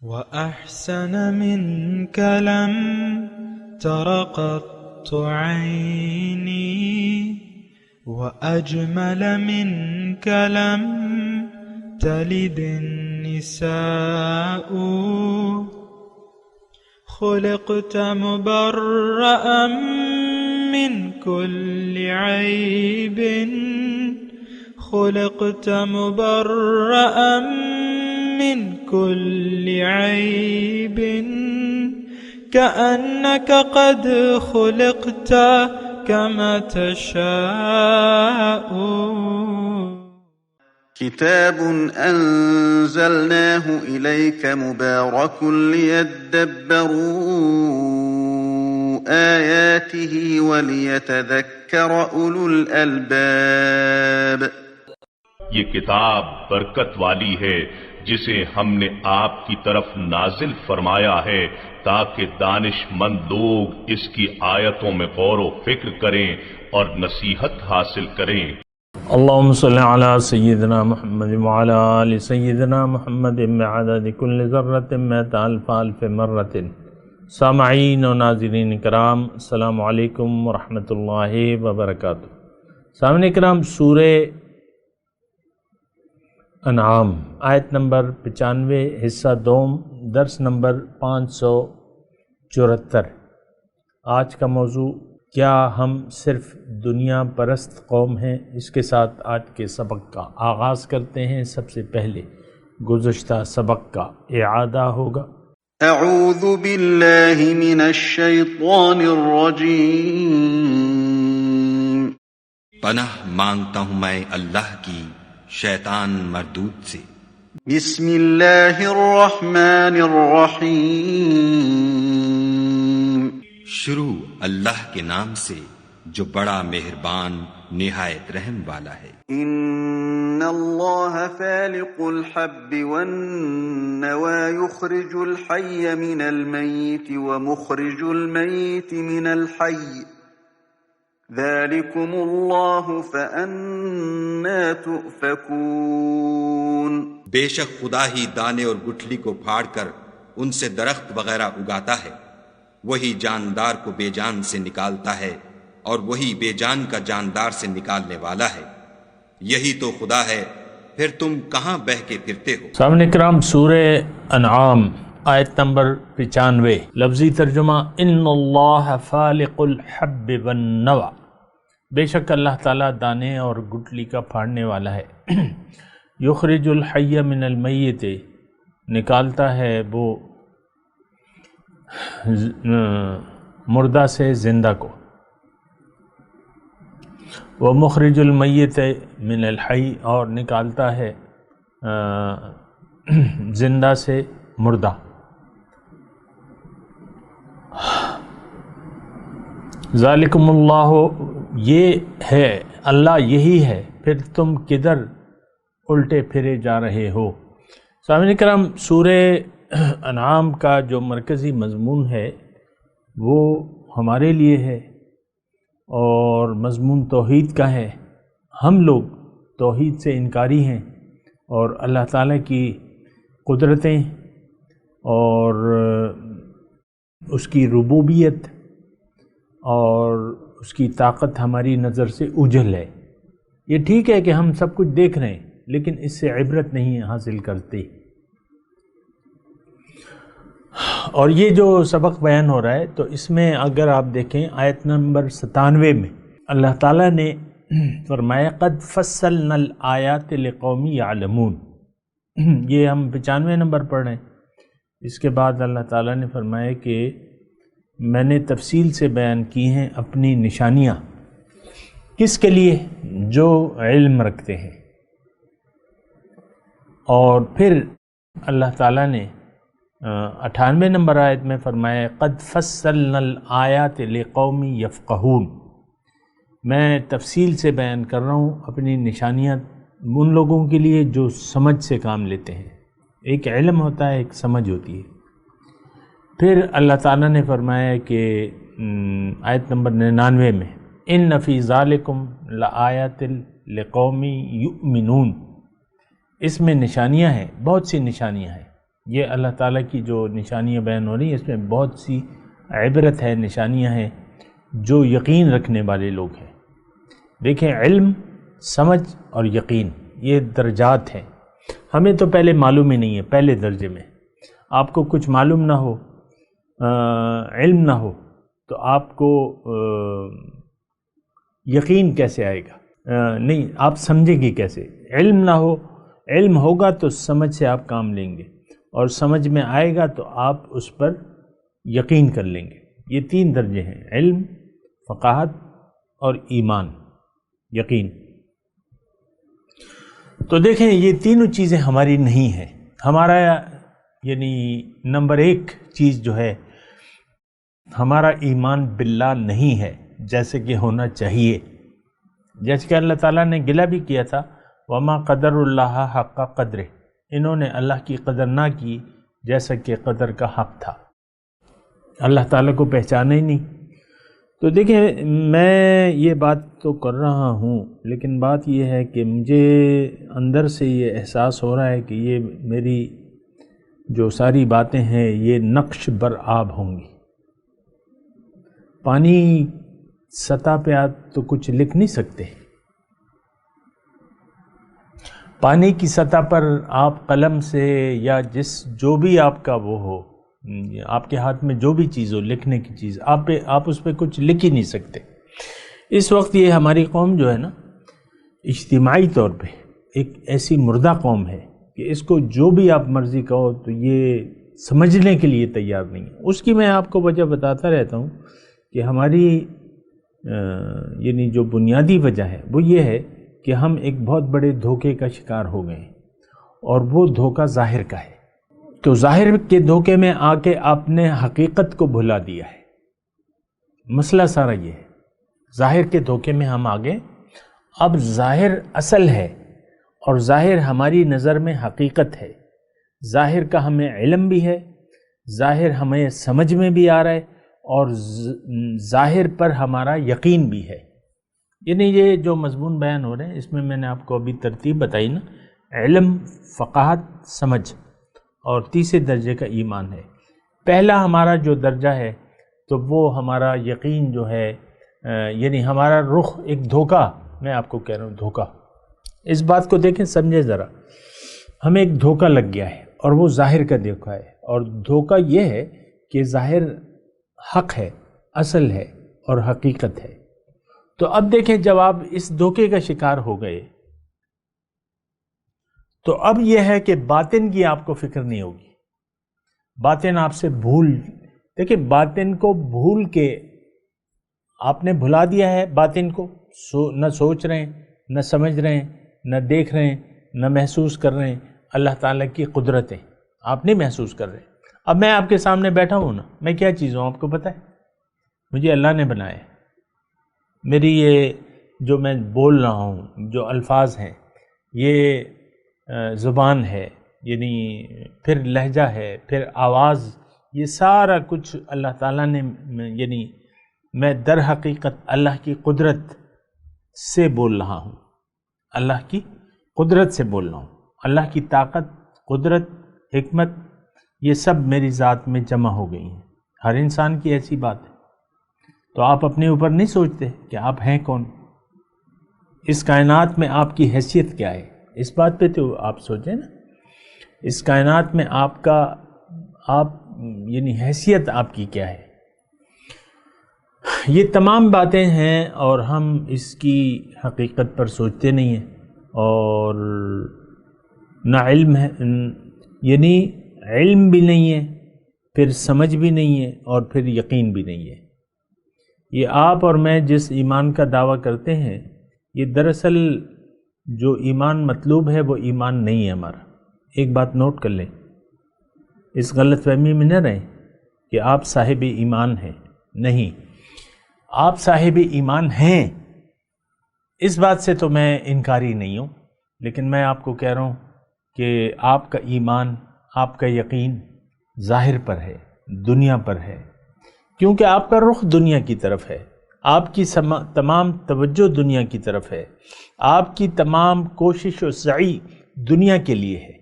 وأحسن منك لم تر قط عيني وأجمل منك لم تلد النساء خلقت مبرأ من كل عيب خلقت مبرأ من كل عيب كأنك قد خلقت كما تشاء. كتاب أنزلناه إليك مبارك ليدبروا آياته وليتذكر أولو الألباب. یہ کتاب برکت والی ہے جسے ہم نے آپ کی طرف نازل فرمایا ہے تاکہ دانش مند لوگ اس کی آیتوں میں غور و فکر کریں اور نصیحت حاصل کریں. اللهم صل على سيدنا محمد وعلى آل سيدنا محمد بعدد كل ذرة مئة ألف ألف مرة. سامعین و ناظرین کرام، السلام علیکم ورحمۃ اللہ وبرکاتہ. سامعین کرام، سورہ انعام آیت نمبر 95 حصہ دوم درس نمبر 574. آج کا موضوع کیا ہم صرف دنیا پرست قوم ہیں؟ اس کے ساتھ آج کے سبق کا آغاز کرتے ہیں. سب سے پہلے گزشتہ سبق کا اعادہ ہوگا. اعوذ باللہ من الشیطان الرجیم. پناہ مانگتا ہوں میں اللہ کی شیطان مردود سے. بسم اللہ الرحمن الرحیم. شروع اللہ کے نام سے جو بڑا مہربان نہایت رحم والا ہے. ان اللہ فالق الحب والنوى يخرج الحي من الميت ومخرج الميت من الحي ذلكم اللہ فأنا تؤفكون. بے شک خدا ہی دانے اور گٹھلی کو پھاڑ کر ان سے درخت وغیرہ اگاتا ہے. وہی جاندار کو بے جان سے نکالتا ہے اور وہی بے جان کا جاندار سے نکالنے والا ہے. یہی تو خدا ہے، پھر تم کہاں بہ کے پھرتے ہو. سامعین کرام، سورہ انعام آیت نمبر 95. لفظی ترجمہ: ان اللہ فالق الحب والنوى. بے شک اللہ تعالیٰ دانے اور گٹلی کا پھاڑنے والا ہے. یخرج الحی من المیت، نکالتا ہے وہ مردہ سے زندہ کو. وہ مخرج المیت من الحی، اور نکالتا ہے زندہ سے مردہ. ذالکم اللہ، یہ ہے اللہ، یہی ہے، پھر تم کدھر الٹے پھرے جا رہے ہو. سامعین کرام، سورہ انعام کا جو مرکزی مضمون ہے وہ ہمارے لیے ہے اور مضمون توحید کا ہے. ہم لوگ توحید سے انکاری ہیں اور اللہ تعالیٰ کی قدرتیں اور اس کی ربوبیت اور اس کی طاقت ہماری نظر سے اوجھل ہے. یہ ٹھیک ہے کہ ہم سب کچھ دیکھ رہے ہیں لیکن اس سے عبرت نہیں حاصل کرتے. اور یہ جو سبق بیان ہو رہا ہے تو اس میں اگر آپ دیکھیں آیت نمبر 97 میں اللہ تعالیٰ نے فرمایا قد فصلنا الآیات لقوم یعلمون. یہ ہم 95 نمبر پڑھ رہے ہیں. اس کے بعد اللہ تعالیٰ نے فرمایا کہ میں نے تفصیل سے بیان کی ہیں اپنی نشانیاں. کس کے لیے؟ جو علم رکھتے ہیں. اور پھر اللہ تعالیٰ نے 98 نمبر آیت میں فرمایا قد فصلنا الآیات لقوم یفقہون. میں تفصیل سے بیان کر رہا ہوں اپنی نشانیاں ان لوگوں کے لیے جو سمجھ سے کام لیتے ہیں. ایک علم ہوتا ہے، ایک سمجھ ہوتی ہے. پھر اللہ تعالیٰ نے فرمایا کہ آیت نمبر 99 میں ان فی ذالکم لآیات لقوم یؤمنون. اس میں نشانیاں ہیں، بہت سی نشانیاں ہیں یہ اللہ تعالیٰ کی جو نشانیاں بیان ہو رہی ہیں اس میں بہت سی عبرت ہے، نشانیاں ہیں جو یقین رکھنے والے لوگ ہیں۔ دیکھیں، علم، سمجھ اور یقین یہ درجات ہیں۔ ہمیں تو پہلے معلوم ہی نہیں ہے، پہلے درجے میں آپ کو کچھ معلوم نہ ہو، علم نہ ہو، تو آپ کو یقین کیسے آئے گا؟ نہیں، آپ سمجھیں گے کیسے؟ علم نہ ہو، علم ہوگا تو سمجھ سے آپ کام لیں گے، اور سمجھ میں آئے گا تو آپ اس پر یقین کر لیں گے۔ یہ 3 درجے ہیں، علم، فقاہت اور ایمان، یقین۔ تو دیکھیں، یہ تینوں چیزیں ہماری نہیں ہیں۔ ہمارا یعنی نمبر 1 چیز جو ہے، ہمارا ایمان باللہ نہیں ہے جیسے کہ ہونا چاہیے، جیسے کہ اللہ تعالیٰ نے گلہ بھی کیا تھا، وما قدر اللہ حق قدرہ، انہوں نے اللہ کی قدر نہ کی جیسا کہ قدر کا حق تھا، اللہ تعالیٰ کو پہچانا ہی نہیں۔ تو دیکھیں، میں یہ بات تو کر رہا ہوں، لیکن بات یہ ہے کہ مجھے اندر سے یہ احساس ہو رہا ہے کہ یہ میری جو ساری باتیں ہیں یہ نقش بر آب ہوں گی۔ پانی سطح پہ آپ تو کچھ لکھ نہیں سکتے، پانی کی سطح پر آپ قلم سے یا جو بھی آپ کا وہ ہو، آپ کے ہاتھ میں جو بھی چیز ہو، لکھنے کی چیز، آپ اس پہ کچھ لکھ ہی نہیں سکتے۔ اس وقت یہ ہماری قوم جو ہے نا، اجتماعی طور پہ ایک ایسی مردہ قوم ہے کہ اس کو جو بھی آپ مرضی کہو تو یہ سمجھنے کے لیے تیار نہیں ہے۔ اس کی میں آپ کو وجہ بتاتا رہتا ہوں کہ ہماری یعنی جو بنیادی وجہ ہے وہ یہ ہے کہ ہم ایک بہت بڑے دھوکے کا شکار ہو گئے ہیں، اور وہ دھوکہ ظاہر کا ہے۔ تو ظاہر کے دھوکے میں آ کے آپ نے حقیقت کو بھلا دیا ہے۔ مسئلہ سارا یہ ہے، ظاہر کے دھوکے میں ہم آگے، اب ظاہر اصل ہے اور ظاہر ہماری نظر میں حقیقت ہے۔ ظاہر کا ہمیں علم بھی ہے، ظاہر ہمیں سمجھ میں بھی آ رہا ہے، اور ظاہر پر ہمارا یقین بھی ہے۔ یعنی یہ جو مضمون بیان ہو رہے ہیں اس میں نے آپ کو ابھی ترتیب بتائی نا، علم، فقاہت، سمجھ، اور تیسرے درجے کا ایمان ہے۔ پہلا ہمارا جو درجہ ہے تو وہ ہمارا یقین جو ہے، یعنی ہمارا رخ ایک دھوکہ، میں آپ کو کہہ رہا ہوں دھوکہ۔ اس بات کو دیکھیں، سمجھیں ذرا، ہمیں ایک دھوکہ لگ گیا ہے اور وہ ظاہر کا دھوکہ ہے، اور دھوکہ یہ ہے کہ ظاہر حق ہے، اصل ہے اور حقیقت ہے۔ تو اب دیکھیں، جب آپ اس دھوکے کا شکار ہو گئے تو اب یہ ہے کہ باطن کی آپ کو فکر نہیں ہوگی، باطن آپ سے دیکھیں، باطن کو بھول کے آپ نے بھلا دیا ہے۔ باطن کو نہ سوچ رہے ہیں، نہ سمجھ رہے ہیں، نہ دیکھ رہے ہیں، نہ محسوس کر رہے ہیں اللہ تعالیٰ کی قدرتیں، آپ نہیں محسوس کر رہے۔ اب میں آپ کے سامنے بیٹھا ہوں نا، میں کیا چیز ہوں آپ کو پتہ ہے؟ مجھے اللہ نے بنایا ہے، میری یہ جو میں بول رہا ہوں، جو الفاظ ہیں، یہ زبان ہے، یعنی پھر لہجہ ہے، پھر آواز، یہ سارا کچھ اللہ تعالیٰ نے، یعنی میں در حقیقت اللہ کی قدرت سے بول رہا ہوں، اللہ کی قدرت سے بول رہا ہوں۔ اللہ کی طاقت، قدرت، حکمت، یہ سب میری ذات میں جمع ہو گئی ہیں۔ ہر انسان کی ایسی بات ہے۔ تو آپ اپنے اوپر نہیں سوچتے کہ آپ ہیں کون، اس کائنات میں آپ کی حیثیت کیا ہے، اس بات پہ تو آپ سوچیں نا، اس کائنات میں آپ یعنی حیثیت آپ کی کیا ہے۔ یہ تمام باتیں ہیں اور ہم اس کی حقیقت پر سوچتے نہیں ہیں، اور نہ علم ہے، یعنی علم بھی نہیں ہے، پھر سمجھ بھی نہیں ہے، اور پھر یقین بھی نہیں ہے۔ یہ آپ اور میں جس ایمان کا دعویٰ کرتے ہیں، یہ دراصل جو ایمان مطلوب ہے وہ ایمان نہیں ہے ہمارا۔ ایک بات نوٹ کر لیں، اس غلط فہمی میں نہ رہیں کہ آپ صاحب ایمان ہیں، نہیں، آپ صاحب ایمان ہیں، اس بات سے تو میں انکاری نہیں ہوں، لیکن میں آپ کو کہہ رہا ہوں کہ آپ کا ایمان، آپ کا یقین ظاہر پر ہے، دنیا پر ہے، کیونکہ آپ کا رخ دنیا کی طرف ہے، آپ کی تمام توجہ دنیا کی طرف ہے، آپ کی تمام کوشش و سعی دنیا کے لیے ہے،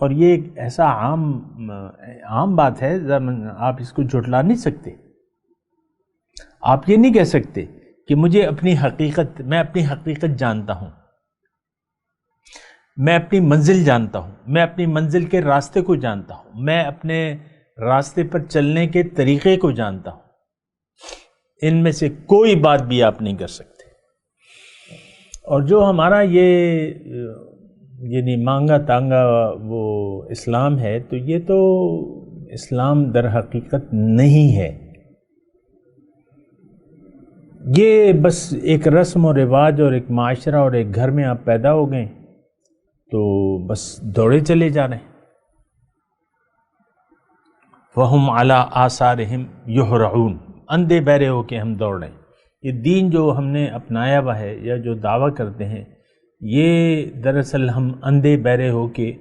اور یہ ایک ایسا عام بات ہے، آپ اس کو جھٹلا نہیں سکتے. آپ یہ نہیں کہہ سکتے کہ میں اپنی حقیقت جانتا ہوں، میں اپنی منزل جانتا ہوں، میں اپنی منزل کے راستے کو جانتا ہوں، میں اپنے راستے پر چلنے کے طریقے کو جانتا ہوں. ان میں سے کوئی بات بھی آپ نہیں کر سکتے. اور جو ہمارا یعنی مانگا تانگا وہ اسلام ہے، تو یہ تو اسلام در حقیقت نہیں ہے. یہ بس ایک رسم و رواج اور ایک معاشرہ اور ایک گھر میں آپ پیدا ہو گئے تو بس دوڑے چلے جا رہے ہیں. وَهُمْ عَلَىٰ آثَارِهِمْ يُهْرَعُونَ، اندھے بہرے ہو کے ہم دوڑ رہے ہیں. یہ دین جو ہم نے اپنایا ہوا ہے یا جو دعویٰ کرتے ہیں، یہ دراصل ہم اندھے بہرے ہو کے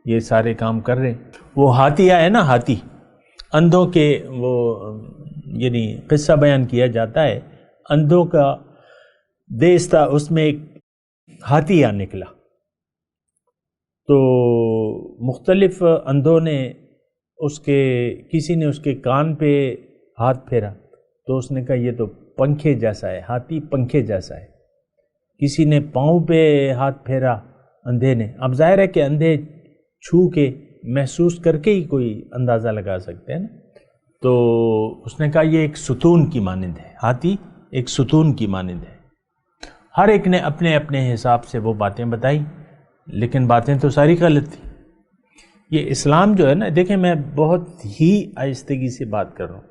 یہ سارے کام کر رہے ہیں. وہ ہاتھی آئے نا، ہاتھی، اندھوں کے وہ یعنی قصہ بیان کیا جاتا ہے، اندھوں کا دیس تھا، اس میں ایک ہاتھی آ نکلا. تو مختلف اندھوں نے کسی نے اس کے کان پہ ہاتھ پھیرا تو اس نے کہا یہ تو پنکھے جیسا ہے، ہاتھی پنکھے جیسا ہے. کسی نے پاؤں پہ ہاتھ پھیرا اندھے نے. اب ظاہر ہے کہ اندھے چھو کے محسوس کر کے ہی کوئی اندازہ لگا سکتے ہیں نا. تو اس نے کہا یہ ایک ستون کی مانند ہے، ہاتھی ایک ستون کی مانند ہے. ہر ایک نے اپنے اپنے حساب سے وہ باتیں بتائی، لیکن باتیں تو ساری غلط تھیں. یہ اسلام جو ہے نا، دیکھیں میں بہت ہی آہستگی سے بات کر رہا ہوں،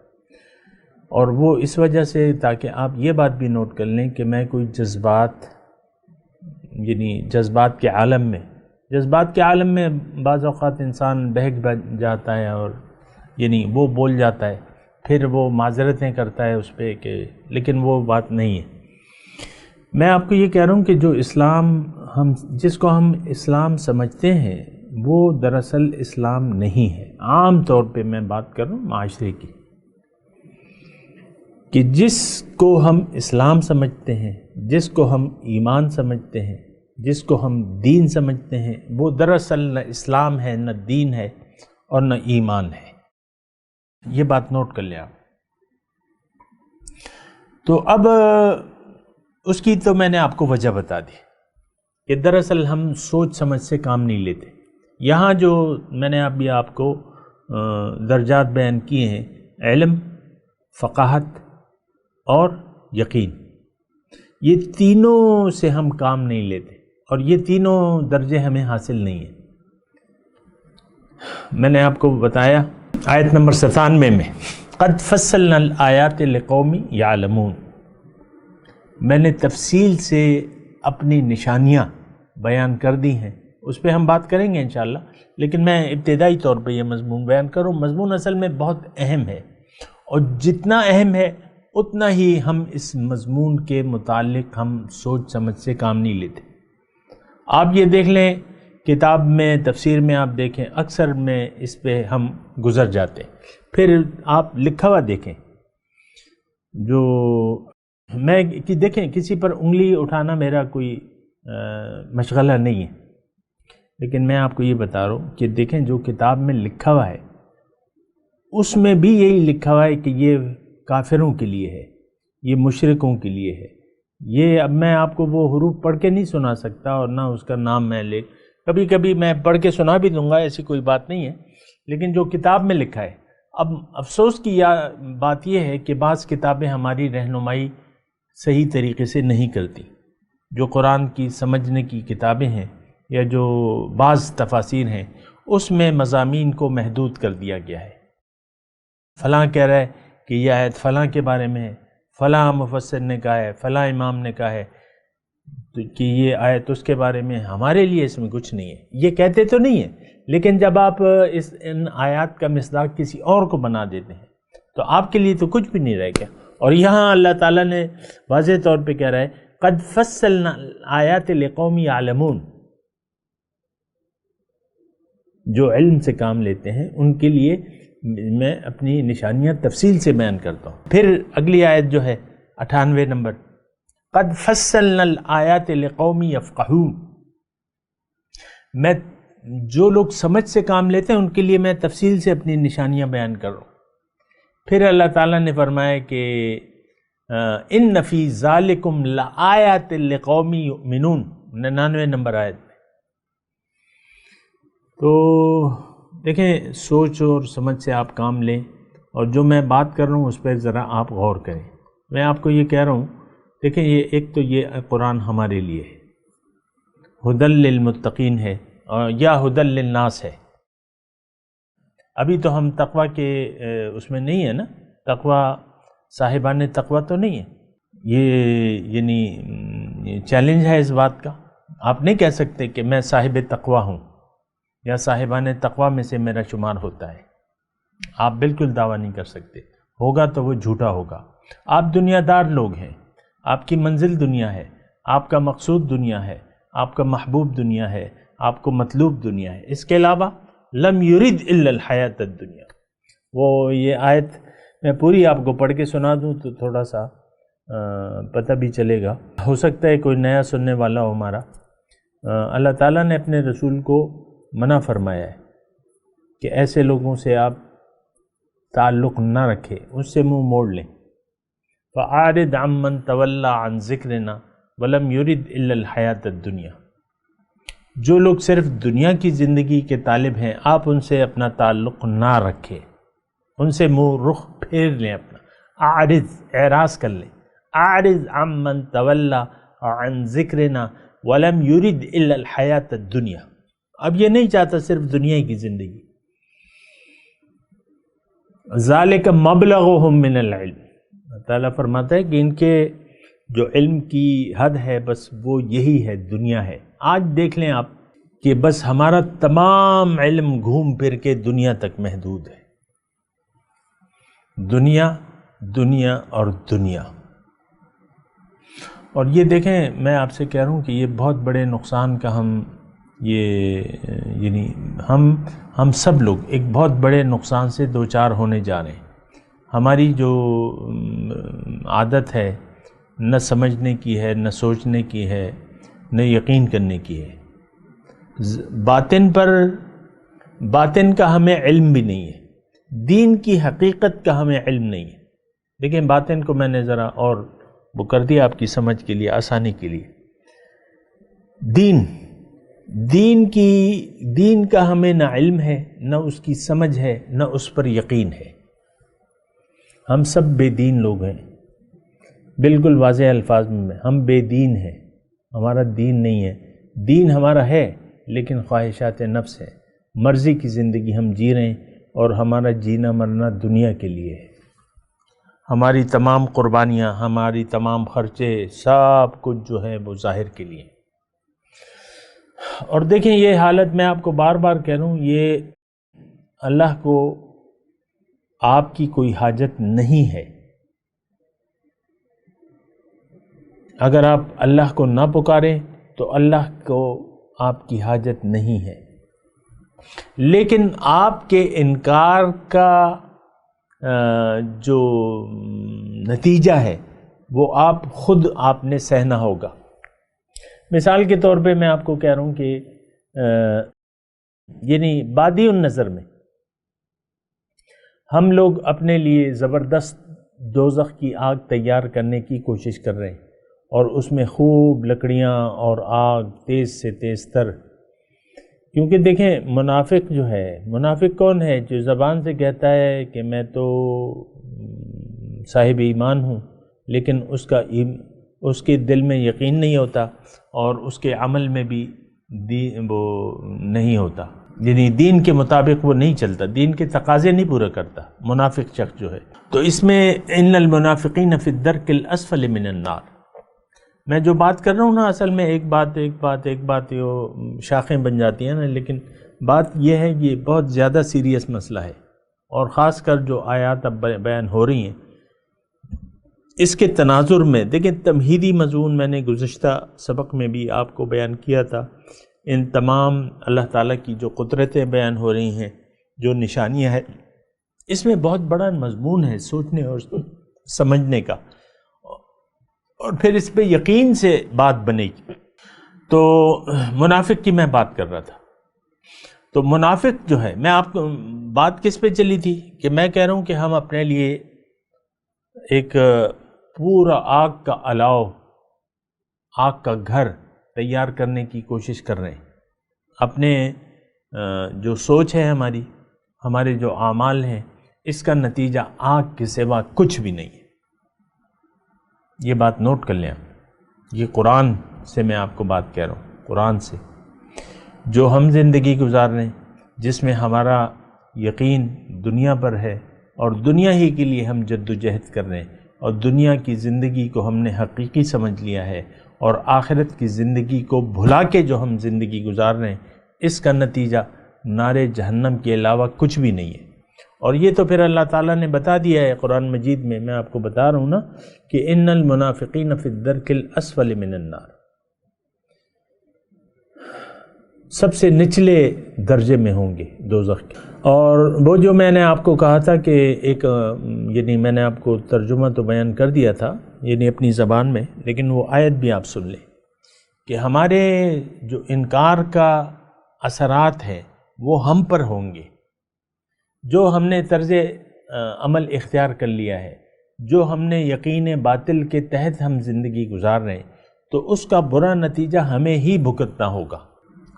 اور وہ اس وجہ سے تاکہ آپ یہ بات بھی نوٹ کر لیں کہ میں کوئی جذبات کے عالم میں بعض اوقات انسان بہک جاتا ہے اور یعنی وہ بول جاتا ہے، پھر وہ معذرتیں کرتا ہے اس پہ کہ، لیکن وہ بات نہیں ہے. میں آپ کو یہ کہہ رہا ہوں کہ جو جس کو ہم اسلام سمجھتے ہیں وہ دراصل اسلام نہیں ہے. عام طور پہ میں بات کر رہا ہوں معاشرے کی، کہ جس کو ہم اسلام سمجھتے ہیں، جس کو ہم ایمان سمجھتے ہیں، جس کو ہم دین سمجھتے ہیں، وہ دراصل نہ اسلام ہے، نہ دین ہے اور نہ ایمان ہے. یہ بات نوٹ کر لیں آپ. تو اب اس کی تو میں نے آپ کو وجہ بتا دی کہ دراصل ہم سوچ سمجھ سے کام نہیں لیتے. یہاں جو میں نے ابھی آپ کو درجات بیان کیے ہیں، علم، فقاہت اور یقین، یہ تینوں سے ہم کام نہیں لیتے، اور یہ تینوں درجے ہمیں حاصل نہیں ہیں. میں نے آپ کو بتایا آیت نمبر 97 میں قد فصلنا الآیات لقوم یعلمون، میں نے تفصیل سے اپنی نشانیاں بیان کر دی ہیں. اس پہ ہم بات کریں گے انشاءاللہ، لیکن میں ابتدائی طور پہ یہ مضمون بیان کروں. مضمون اصل میں بہت اہم ہے، اور جتنا اہم ہے اتنا ہی ہم اس مضمون کے متعلق ہم سوچ سمجھ سے کام نہیں لیتے. آپ یہ دیکھ لیں کتاب میں، تفسیر میں آپ دیکھیں، اکثر میں اس پہ ہم گزر جاتے ہیں. پھر آپ لکھا ہوا دیکھیں، جو میں دیکھیں کسی پر انگلی اٹھانا میرا کوئی مشغلہ نہیں ہے، لیکن میں آپ کو یہ بتا رہا ہوں کہ دیکھیں جو کتاب میں لکھا ہوا ہے اس میں بھی یہی لکھا ہوا ہے کہ یہ کافروں کے لیے ہے، یہ مشرکوں کے لیے ہے. یہ اب میں آپ کو وہ حروف پڑھ کے نہیں سنا سکتا، اور نہ اس کا نام میں کبھی کبھی میں پڑھ کے سنا بھی دوں گا، ایسی کوئی بات نہیں ہے، لیکن جو کتاب میں لکھا ہے. اب افسوس کی بات یہ ہے کہ بعض کتابیں ہماری رہنمائی صحیح طریقے سے نہیں کرتی. جو قرآن کی سمجھنے کی کتابیں ہیں یا جو بعض تفاسیر ہیں، اس میں مضامین کو محدود کر دیا گیا ہے. فلاں کہہ رہا ہے کہ یہ آیت فلاں کے بارے میں ہے، فلاں مفسر نے کہا ہے، فلاں امام نے کہا ہے کہ یہ آیت اس کے بارے میں. ہمارے لیے اس میں کچھ نہیں ہے. یہ کہتے تو نہیں ہیں، لیکن جب آپ ان آیات کا مصداق کسی اور کو بنا دیتے ہیں تو آپ کے لیے تو کچھ بھی نہیں رہ گیا. اور یہاں اللہ تعالیٰ نے واضح طور پہ کہہ رہا ہے قد فصلنا آیات لقوم یعلمون، جو علم سے کام لیتے ہیں ان کے لیے میں اپنی نشانیاں تفصیل سے بیان کرتا ہوں. پھر اگلی آیت جو ہے 98 نمبر، قد فصلنا الآیات لقوم یفقہون، میں جو لوگ سمجھ سے کام لیتے ہیں ان کے لیے میں تفصیل سے اپنی نشانیاں بیان کر رہا ہوں۔ پھر اللہ تعالیٰ نے فرمایا کہ ان فی ذالکم لآیات لقوم یؤمنون، 99 نمبر آیت میں۔ تو دیکھیں، سوچ اور سمجھ سے آپ کام لیں، اور جو میں بات کر رہا ہوں اس پہ ذرا آپ غور کریں۔ میں آپ کو یہ کہہ رہا ہوں، دیکھیں یہ ایک تو یہ قرآن ہمارے لیے ہے، ہدی للمتقین ہے یا ہدی للناس ہے۔ ابھی تو ہم تقوی کے اس میں نہیں ہے نا، تقوی صاحبان تقوی تو نہیں ہے، یہ یعنی چیلنج ہے اس بات کا۔ آپ نہیں کہہ سکتے کہ میں صاحب تقوی ہوں یا صاحبان تقوی میں سے میرا شمار ہوتا ہے، آپ بالکل دعویٰ نہیں کر سکتے، ہوگا تو وہ جھوٹا ہوگا۔ آپ دنیا دار لوگ ہیں، آپ کی منزل دنیا ہے، آپ کا مقصود دنیا ہے، آپ کا محبوب دنیا ہے، آپ کو مطلوب دنیا ہے، اس کے علاوہ لم یرد الا الحیات الدنیا۔ وہ یہ آیت میں پوری آپ کو پڑھ کے سنا دوں تو تھوڑا سا پتہ بھی چلے گا، ہو سکتا ہے کوئی نیا سننے والا ہو ہمارا۔ اللہ تعالیٰ نے اپنے رسول کو منع فرمایا ہے کہ ایسے لوگوں سے آپ تعلق نہ رکھیں، اس سے منہ موڑ لیں۔ فَأَعْرِضْ عَمَّنْ تَوَلَّى عَنْ ذِكْرِنَا وَلَمْ يُرِدْ إِلَّا الْحَيَاةَ الدُّنْيَا۔ جو لوگ صرف دنیا کی زندگی کے طالب ہیں، آپ ان سے اپنا تعلق نہ رکھیں، ان سے منہ رخ پھیر لیں اپنا، اعرض، اعراض کر لیں۔ اعرض عمن تولى عن ذکرنا ولم يرد الا الحیات الدنیا، اب یہ نہیں چاہتا صرف دنیا کی زندگی۔ ذالک مبلغهم من العلم، اللہ تعالیٰ فرماتا ہے کہ ان کے جو علم کی حد ہے بس وہ یہی ہے، دنیا ہے۔ آج دیکھ لیں آپ کہ بس ہمارا تمام علم گھوم پھر کے دنیا تک محدود ہے، دنیا دنیا اور دنیا۔ اور یہ دیکھیں، میں آپ سے کہہ رہا ہوں کہ یہ بہت بڑے نقصان کا یعنی ہم سب لوگ ایک بہت بڑے نقصان سے دوچار ہونے جا رہے ہیں۔ ہماری جو عادت ہے، نہ سمجھنے کی ہے، نہ سوچنے کی ہے، نہ یقین کرنے کی ہے، باطن کا ہمیں علم بھی نہیں ہے، دین کی حقیقت کا ہمیں علم نہیں ہے۔ لیکن باطن کو میں نے ذرا اور وہ کر دیا آپ کی سمجھ کے لیے، آسانی کے لیے۔ دین کا ہمیں نہ علم ہے، نہ اس کی سمجھ ہے، نہ اس پر یقین ہے۔ ہم سب بے دین لوگ ہیں، بالکل واضح الفاظ میں ہم بے دین ہیں، ہمارا دین نہیں ہے۔ دین ہمارا ہے لیکن خواہشات نفس ہے، مرضی کی زندگی ہم جی رہے ہیں، اور ہمارا جینا مرنا دنیا کے لیے ہے۔ ہماری تمام قربانیاں، ہماری تمام خرچے، سب کچھ جو ہے وہ ظاہر کے لیے۔ اور دیکھیں یہ حالت میں آپ کو بار بار کہہ رہا ہوں، یہ اللہ کو آپ کی کوئی حاجت نہیں ہے۔ اگر آپ اللہ کو نہ پکاریں تو اللہ کو آپ کی حاجت نہیں ہے، لیکن آپ کے انکار کا جو نتیجہ ہے وہ آپ نے سہنا ہوگا۔ مثال کے طور پہ میں آپ کو کہہ رہا ہوں کہ یعنی بادی النظر میں ہم لوگ اپنے لیے زبردست دوزخ کی آگ تیار کرنے کی کوشش کر رہے ہیں، اور اس میں خوب لکڑیاں اور آگ تیز سے تیز تر۔ کیونکہ دیکھیں منافق جو ہے، منافق کون ہے؟ جو زبان سے کہتا ہے کہ میں تو صاحب ایمان ہوں، لیکن اس کے دل میں یقین نہیں ہوتا، اور اس کے عمل میں بھی وہ نہیں ہوتا، یعنی دین کے مطابق وہ نہیں چلتا، دین کے تقاضے نہیں پورا کرتا منافق شخص جو ہے۔ تو اس میں ان المنافقین فی الدرک الاسفل من النار، میں جو بات کر رہا ہوں نا، اصل میں ایک بات یہ شاخیں بن جاتی ہیں نا، لیکن بات یہ ہے کہ یہ بہت زیادہ سیریس مسئلہ ہے، اور خاص کر جو آیات اب بیان ہو رہی ہیں اس کے تناظر میں دیکھیں، تمہیدی مضمون میں نے گزشتہ سبق میں بھی آپ کو بیان کیا تھا۔ ان تمام اللہ تعالیٰ کی جو قدرتیں بیان ہو رہی ہیں، جو نشانیاں ہیں، اس میں بہت بڑا مضمون ہے سوچنے اور سمجھنے کا، اور پھر اس پہ یقین سے بات بنے گی۔ تو منافق کی میں بات کر رہا تھا تو منافق جو ہے، میں آپ کو بات کس پہ چلی تھی کہ میں کہہ رہا ہوں کہ ہم اپنے لیے ایک پورا آگ کا الاؤ، آگ کا گھر تیار کرنے کی کوشش کر رہے ہیں. اپنے جو سوچ ہے ہماری، ہمارے جو اعمال ہیں، اس کا نتیجہ آگ کے سوا کچھ بھی نہیں ہے. یہ بات نوٹ کر لیں. یہ قرآن سے میں آپ کو بات کہہ رہا ہوں، قرآن سے. جو ہم زندگی گزار رہے ہیں، جس میں ہمارا یقین دنیا پر ہے اور دنیا ہی کے لیے ہم جد و جہد کر رہے ہیں، اور دنیا کی زندگی کو ہم نے حقیقی سمجھ لیا ہے، اور آخرت کی زندگی کو بھلا کے جو ہم زندگی گزار رہے ہیں، اس کا نتیجہ نار جہنم کے علاوہ کچھ بھی نہیں ہے. اور یہ تو پھر اللہ تعالیٰ نے بتا دیا ہے قرآن مجید میں. میں آپ کو بتا رہا ہوں نا کہ ان المنافقین فی الدرک الاسفل من النار، سب سے نچلے درجے میں ہوں گے دوزخ کے. اور وہ جو میں نے آپ کو کہا تھا کہ ایک یعنی میں نے آپ کو ترجمہ تو بیان کر دیا تھا یعنی اپنی زبان میں، لیکن وہ آیت بھی آپ سن لیں کہ ہمارے جو انکار کا اثرات ہیں وہ ہم پر ہوں گے. جو ہم نے طرز عمل اختیار کر لیا ہے، جو ہم نے یقین باطل کے تحت ہم زندگی گزار رہے ہیں، تو اس کا برا نتیجہ ہمیں ہی بھگتنا ہوگا.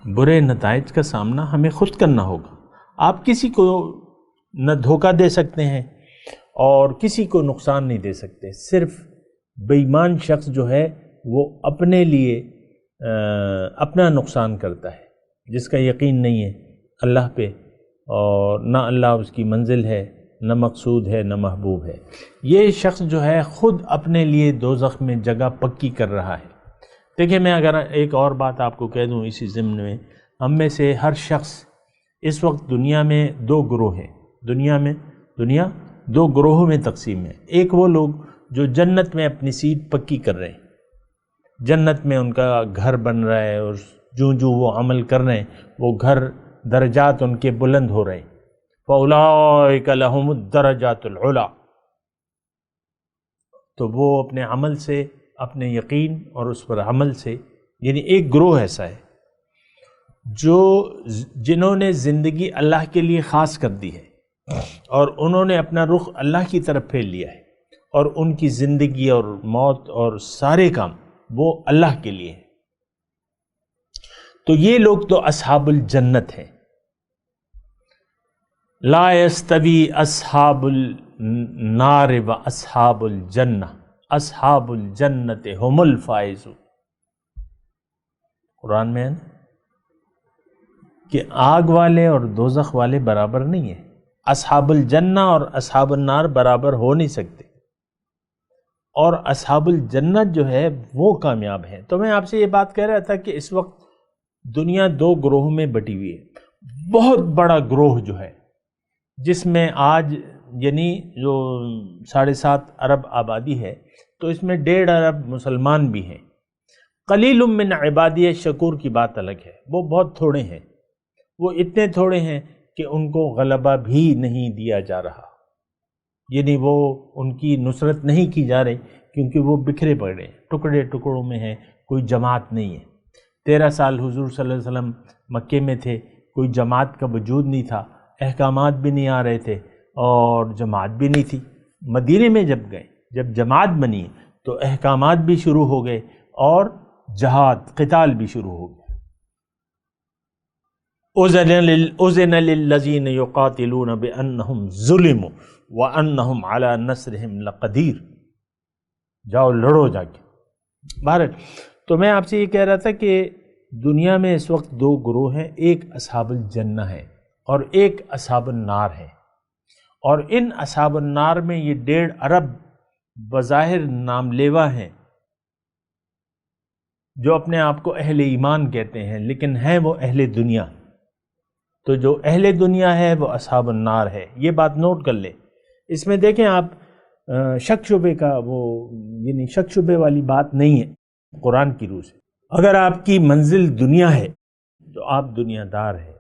برے نتائج کا سامنا ہمیں خود کرنا ہوگا. آپ کسی کو نہ دھوکہ دے سکتے ہیں اور کسی کو نقصان نہیں دے سکتے. صرف بے ایمان شخص جو ہے وہ اپنے لیے اپنا نقصان کرتا ہے، جس کا یقین نہیں ہے اللہ پہ، اور نہ اللہ اس کی منزل ہے، نہ مقصود ہے، نہ محبوب ہے. یہ شخص جو ہے خود اپنے لیے دوزخ میں جگہ پکی کر رہا ہے. دیکھیں، میں اگر ایک اور بات آپ کو کہہ دوں اسی ضمن میں، ہم میں سے ہر شخص اس وقت دنیا میں دو گروہ ہیں. دنیا دو گروہوں میں تقسیم ہے. ایک وہ لوگ جو جنت میں اپنی سیٹ پکی کر رہے ہیں، جنت میں ان کا گھر بن رہا ہے، اور جو وہ عمل کر رہے ہیں وہ گھر درجات ان کے بلند ہو رہے ہیں. فَأُولَٰئِكَ لَهُمُ الدَّرَجَاتُ الْعُلَىٰ. تو وہ اپنے عمل سے، اپنے یقین اور اس پر عمل سے، یعنی ایک گروہ ایسا ہے جنہوں نے زندگی اللہ کے لیے خاص کر دی ہے اور انہوں نے اپنا رخ اللہ کی طرف پھیر لیا ہے، اور ان کی زندگی اور موت اور سارے کام وہ اللہ کے لیے ہیں. تو یہ لوگ تو اصحاب الجنت ہیں. لا یستوی اصحاب النار و اصحاب الجنہ، اصحاب الجنت هم الفائزون. قرآن میں ہے کہ آگ والے اور دوزخ والے برابر نہیں ہیں. اصحاب الجنہ اور اصحاب النار برابر ہو نہیں سکتے، اور اصحاب الجنت جو ہے وہ کامیاب ہیں. تو میں آپ سے یہ بات کہہ رہا تھا کہ اس وقت دنیا دو گروہوں میں بٹی ہوئی ہے. بہت بڑا گروہ جو ہے، جس میں آج یعنی جو 7.5 ارب آبادی ہے، تو اس میں 1.5 ارب مسلمان بھی ہیں. قلیل من عبادی شکور کی بات الگ ہے، وہ بہت تھوڑے ہیں. وہ اتنے تھوڑے ہیں کہ ان کو غلبہ بھی نہیں دیا جا رہا، یعنی وہ ان کی نصرت نہیں کی جا رہی، کیونکہ وہ بکھرے پڑے ہیں، ٹکڑے ٹکڑوں میں ہیں، کوئی جماعت نہیں ہے. 13 سال حضور صلی اللہ علیہ وسلم مکے میں تھے، کوئی جماعت کا وجود نہیں تھا، احکامات بھی نہیں آ رہے تھے اور جماعت بھی نہیں تھی. مدینے میں جب گئے، جب جماعت بنی تو احکامات بھی شروع ہو گئے اور جہاد، قتال بھی شروع ہو گیا. اذن للذین یقاتلون بانہم ظلموا وانہم علی نصرہم لقدیر. جاؤ لڑو جا کے. بہرحال تو میں آپ سے یہ کہہ رہا تھا کہ دنیا میں اس وقت دو گروہ ہیں، ایک اصحاب الجنہ ہے اور ایک اصحاب النار ہے. اور ان اصحاب النار میں یہ 1.5 ارب بظاہر نام لیوا ہیں جو اپنے آپ کو اہل ایمان کہتے ہیں، لیکن ہیں وہ اہل دنیا. تو جو اہل دنیا ہے وہ اصحاب النار ہے. یہ بات نوٹ کر لیں. اس میں دیکھیں آپ شک شبے کا وہ یعنی شک شبے والی بات نہیں ہے قرآن کی روح سے. اگر آپ کی منزل دنیا ہے تو آپ دنیا دار ہے.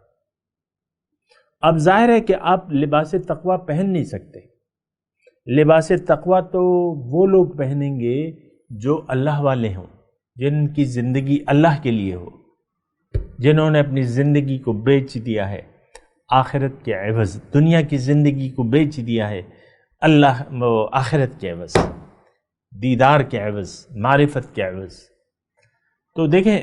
اب ظاہر ہے کہ آپ لباس تقوی پہن نہیں سکتے. لباس تقوی تو وہ لوگ پہنیں گے جو اللہ والے ہوں، جن کی زندگی اللہ کے لیے ہو. جنہوں نے اپنی زندگی کو بیچ دیا ہے آخرت کے عوض، دنیا کی زندگی کو بیچ دیا ہے اللہ آخرت کے عوض، دیدار کے عوض، معرفت کے عوض۔ تو دیکھیں،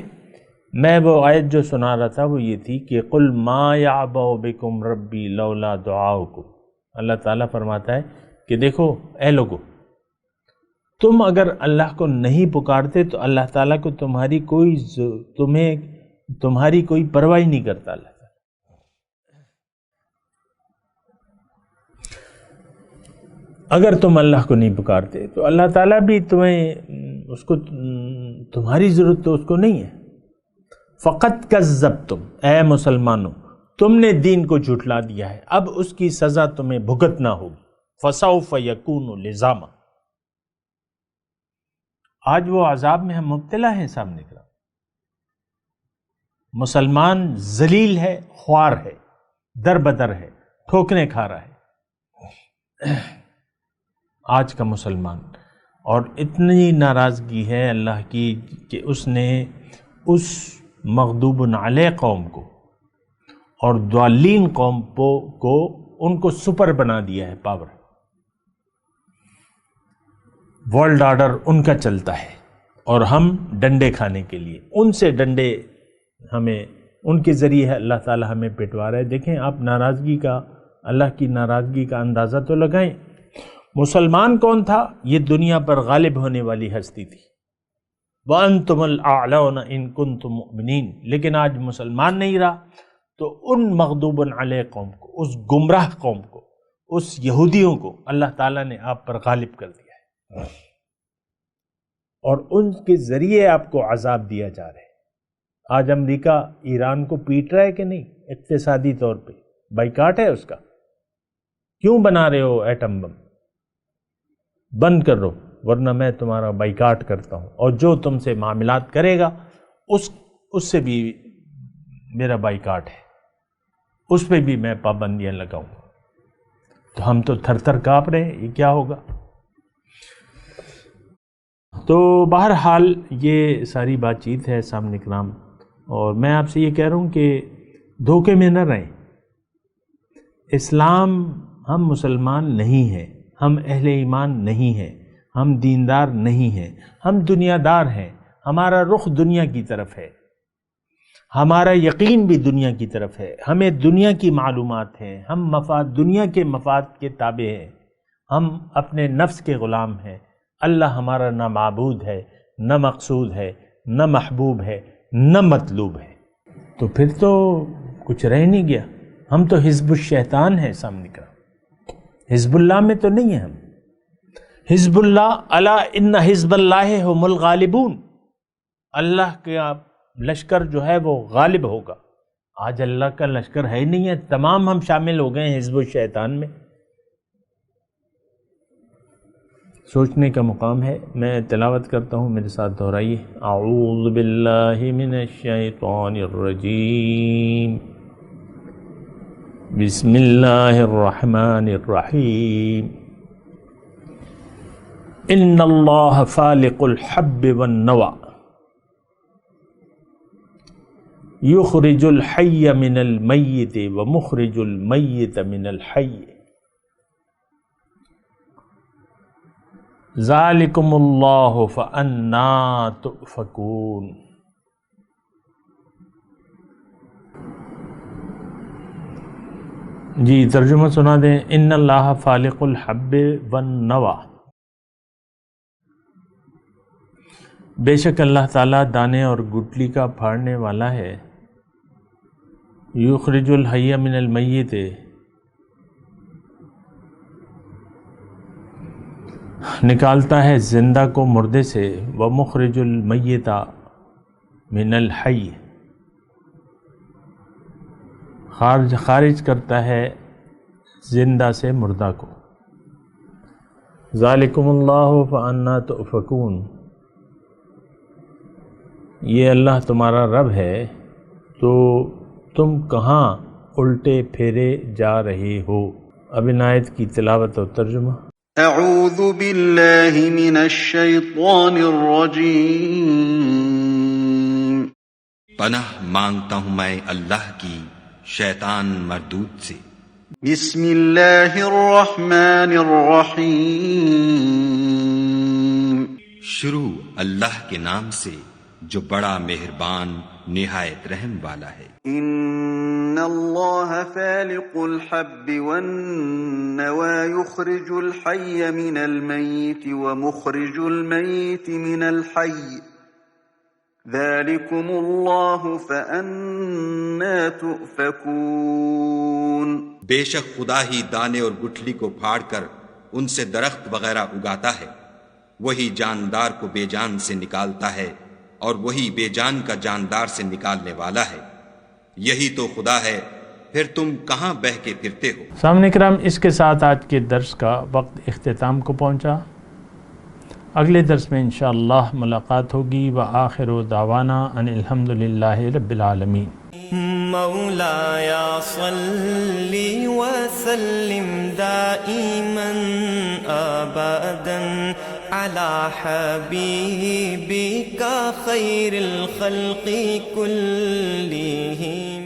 میں وہ آیت جو سنا رہا تھا وہ یہ تھی کہ قل ما یعبأ بکم ربی لولا دعاؤکم۔ اللہ تعالیٰ فرماتا ہے کہ دیکھو اے لوگو، تم اگر اللہ کو نہیں پکارتے تو اللہ تعالیٰ کو تمہاری کوئی پرواہ نہیں کرتا۔ اللہ تعالیٰ اگر تم اللہ کو نہیں پکارتے تو اللہ تعالیٰ بھی تمہاری ضرورت تو اس کو نہیں ہے۔ فقط کذبتم، اے مسلمانوں تم نے دین کو جھٹلا دیا ہے، اب اس کی سزا تمہیں بھگتنا ہوگی۔ فسوف یکون لزاما، آج وہ عذاب میں ہم مبتلا ہیں سامنے کا۔ مسلمان ذلیل ہے، خوار ہے، در بدر ہے، ٹھوکریں کھا رہا ہے آج کا مسلمان، اور اتنی ناراضگی ہے اللہ کی کہ اس نے اس مغضوب علیہ قوم کو اور ضالین قوم کو ان کو سپر بنا دیا ہے، پاور، ورلڈ آرڈر ان کا چلتا ہے، اور ہم ڈنڈے کھانے کے لیے ان سے ڈنڈے ہمیں ان کے ذریعے اللہ تعالی ہمیں پٹوا رہا ہے۔ دیکھیں آپ ناراضگی کا، اللہ کی ناراضگی کا اندازہ تو لگائیں۔ مسلمان کون تھا؟ یہ دنیا پر غالب ہونے والی ہستی تھی، وَأَنْتُمُ الْأَعْلَوْنَ إِن كُنتُم مُؤْمِنِينَ، لیکن آج مسلمان نہیں رہا تو ان مغضوب علیہ قوم کو، اس گمراہ قوم کو، اس یہودیوں کو اللہ تعالیٰ نے آپ پر غالب کر دیا ہے، اور ان کے ذریعے آپ کو عذاب دیا جا رہا ہے۔ آج امریکہ ایران کو پیٹ رہا ہے کہ نہیں؟ اقتصادی طور پہ بائیکاٹ ہے اس کا۔ کیوں بنا رہے ہو ایٹم بم؟ بند کر دو ورنہ میں تمہارا بائیکاٹ کرتا ہوں، اور جو تم سے معاملات کرے گا اس سے بھی میرا بائیکاٹ ہے، اس پہ بھی میں پابندیاں لگاؤں۔ تو ہم تو تھر تھر کانپ رہے ہیں، یہ کیا ہوگا؟ تو بہرحال یہ ساری بات چیت ہے سامنے کرام، اور میں آپ سے یہ کہہ رہا ہوں کہ دھوکے میں نہ رہیں۔ اسلام، ہم مسلمان نہیں ہیں، ہم اہل ایمان نہیں ہیں، ہم دیندار نہیں ہیں، ہم دنیا دار ہیں، ہمارا رخ دنیا کی طرف ہے، ہمارا یقین بھی دنیا کی طرف ہے، ہمیں دنیا کی معلومات ہیں، ہم دنیا کے مفاد کے تابع ہیں، ہم اپنے نفس کے غلام ہیں۔ اللہ ہمارا نہ معبود ہے، نہ مقصود ہے، نہ محبوب ہے، نہ مطلوب ہے۔ تو پھر تو کچھ رہ نہیں گیا، ہم تو حزب الشیطان ہیں سامنے کا، حزب اللہ میں تو نہیں ہیں ہم۔ حزب اللہ، الا ان حزب اللہ هم الغالبون، اللہ کا لشکر جو ہے وہ غالب ہوگا۔ آج اللہ کا لشکر ہے ہی نہیں ہے، تمام ہم شامل ہو گئے ہیں حزب الشیطان میں۔ سوچنے کا مقام ہے۔ میں تلاوت کرتا ہوں، میرے ساتھ دہرائیے۔ اعوذ باللہ من الشیطان الرجیم، بسم اللہ الرحمن الرحیم۔ ان اللہ فالق الحب والنوى، یخرج الحی من المیت ومخرج المیت من الحی، ذالکم اللہ فأنا تؤفکون۔ جی ترجمہ سنا دیں۔ ان اللہ فالق الحب والنوى، بے شک اللہ تعالیٰ دانے اور گٹلی کا پھاڑنے والا ہے۔ یخرج الحی من المیت، نکالتا ہے زندہ کو مردے سے، ومخرج المیت من الحی، خارج کرتا ہے زندہ سے مردہ کو۔ ذالکم اللہ فأنا تؤفکون، یہ اللہ تمہارا رب ہے تو تم کہاں الٹے پھیرے جا رہے ہو۔ اب ان آیت کی تلاوت اور ترجمہ۔ اعوذ باللہ من الشیطان الرجیم، پناہ مانگتا ہوں میں اللہ کی شیطان مردود سے۔ بسم اللہ الرحمن الرحیم۔ شروع اللہ کے نام سے جو بڑا مہربان نہایت رحم والا ہے۔ ان اللہ فالق الحب والنوى يخرج الحي من الميت ومخرج الميت من الحي ذلكم اللہ فأنا تؤفكون۔ بے شک خدا ہی دانے اور گٹھلی کو پھاڑ کر ان سے درخت وغیرہ اگاتا ہے، وہی جاندار کو بے جان سے نکالتا ہے اور وہی بے جان کا جاندار سے نکالنے والا ہے، یہی تو خدا ہے، پھر تم کہاں بہہ کے پھرتے ہو۔ سامنے کرام، اس کے ساتھ آج کے درس کا وقت اختتام کو پہنچا۔ اگلے درس میں انشاءاللہ ملاقات ہوگی۔ وآخر دعوانا ان الحمدللہ رب العالمین۔ مولاي صل وسلم دائما ابدا على حبيبك خير الخلق كلهم۔